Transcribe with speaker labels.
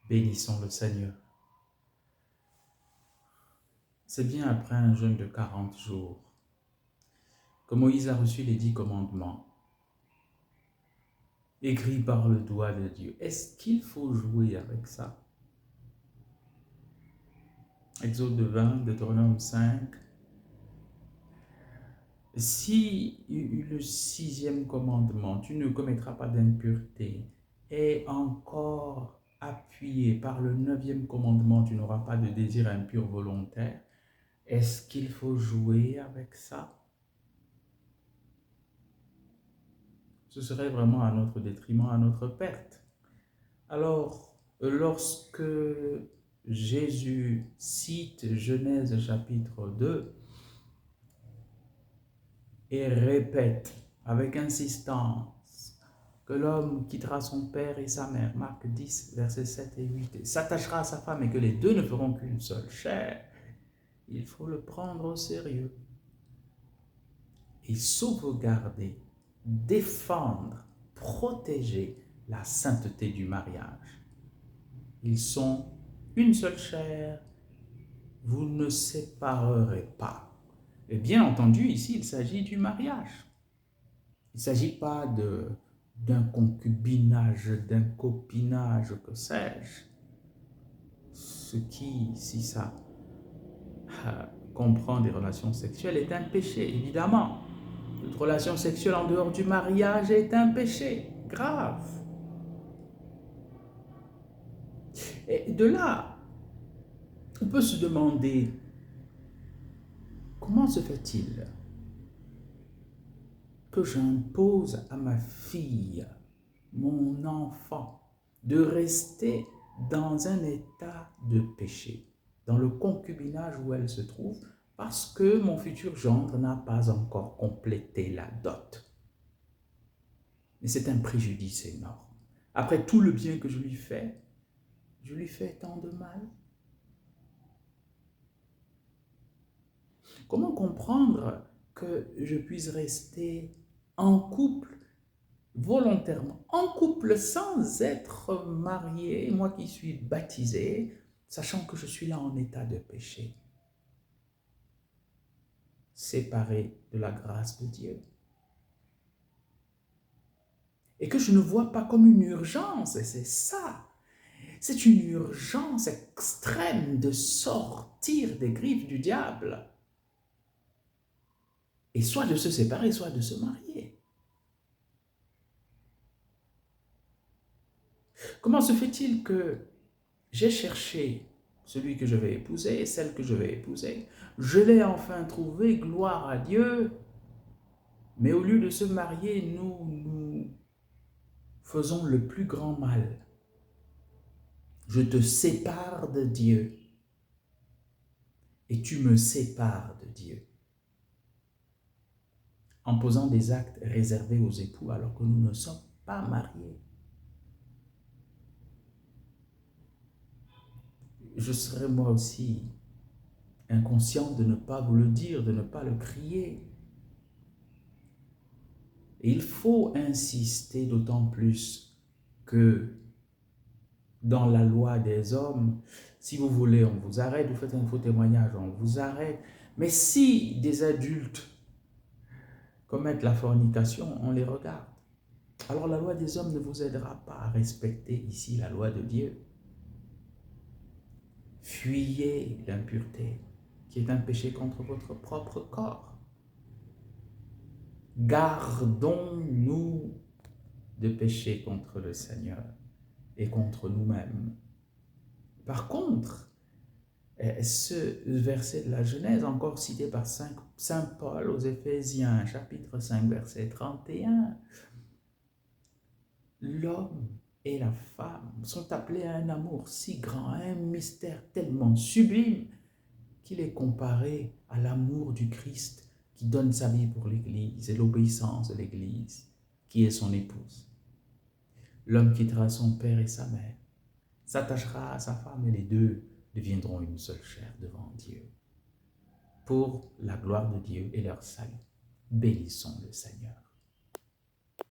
Speaker 1: Bénissons le Seigneur. C'est bien après un jeûne de 40 jours que Moïse a reçu les 10 commandements, écrits par le doigt de Dieu. Est-ce qu'il faut jouer avec ça? Exode 20, Deutéronome 5. Si le 6e commandement, tu ne commettras pas d'impureté, est encore appuyé par le 9e commandement, tu n'auras pas de désir impur volontaire, est-ce qu'il faut jouer avec ça? Ce serait vraiment à notre détriment, à notre perte. Alors, lorsque Jésus cite Genèse chapitre 2 et répète avec insistance que l'homme quittera son père et sa mère, Marc 10, versets 7 et 8, et s'attachera à sa femme et que les deux ne feront qu'une seule chair, il faut le prendre au sérieux et sauvegarder, défendre, protéger la sainteté du mariage. Ils sont une seule chair, vous ne séparerez pas. Et bien entendu, ici, il s'agit du mariage. Il ne s'agit pas d'un concubinage, d'un copinage, que sais-je. Ce qui, si ça comprend des relations sexuelles, est un péché, évidemment. Toute relation sexuelle en dehors du mariage est un péché grave. Et de là, on peut se demander, comment se fait-il que j'impose à ma fille, mon enfant, de rester dans un état de péché, dans le concubinage où elle se trouve, parce que mon futur gendre n'a pas encore complété la dot. Mais c'est un préjudice énorme. Après tout le bien que je lui fais tant de mal. Comment comprendre que je puisse rester en couple, volontairement, en couple sans être marié, moi qui suis baptisé, sachant que je suis là en état de péché, séparé de la grâce de Dieu? Et que je ne vois pas comme une urgence, et c'est ça. C'est une urgence extrême de sortir des griffes du diable. Et soit de se séparer, soit de se marier. Comment se fait-il que j'ai cherché celui que je vais épouser, celle que je vais épouser, je l'ai enfin trouvé, gloire à Dieu, mais au lieu de se marier, nous faisons le plus grand mal. Je te sépare de Dieu et tu me sépares de Dieu, en posant des actes réservés aux époux alors que nous ne sommes pas mariés. Je serais moi aussi inconscient de ne pas vous le dire, de ne pas le crier. Et il faut insister d'autant plus que dans la loi des hommes, si vous voulez, on vous arrête, vous faites un faux témoignage, on vous arrête. Mais si des adultes commettent la fornication, on les regarde. Alors la loi des hommes ne vous aidera pas à respecter ici la loi de Dieu. Fuyez l'impureté, qui est un péché contre votre propre corps. Gardons-nous de pécher contre le Seigneur et contre nous-mêmes. Par contre, ce verset de la Genèse, encore cité par Saint Paul aux Éphésiens, chapitre 5, verset 31, l'homme et la femme sont appelés à un amour si grand, à un mystère tellement sublime qu'il est comparé à l'amour du Christ qui donne sa vie pour l'Église et l'obéissance de l'Église, qui est son épouse. L'homme quittera son père et sa mère, s'attachera à sa femme et les deux deviendront une seule chair devant Dieu, pour la gloire de Dieu et leur salut. Bénissons le Seigneur.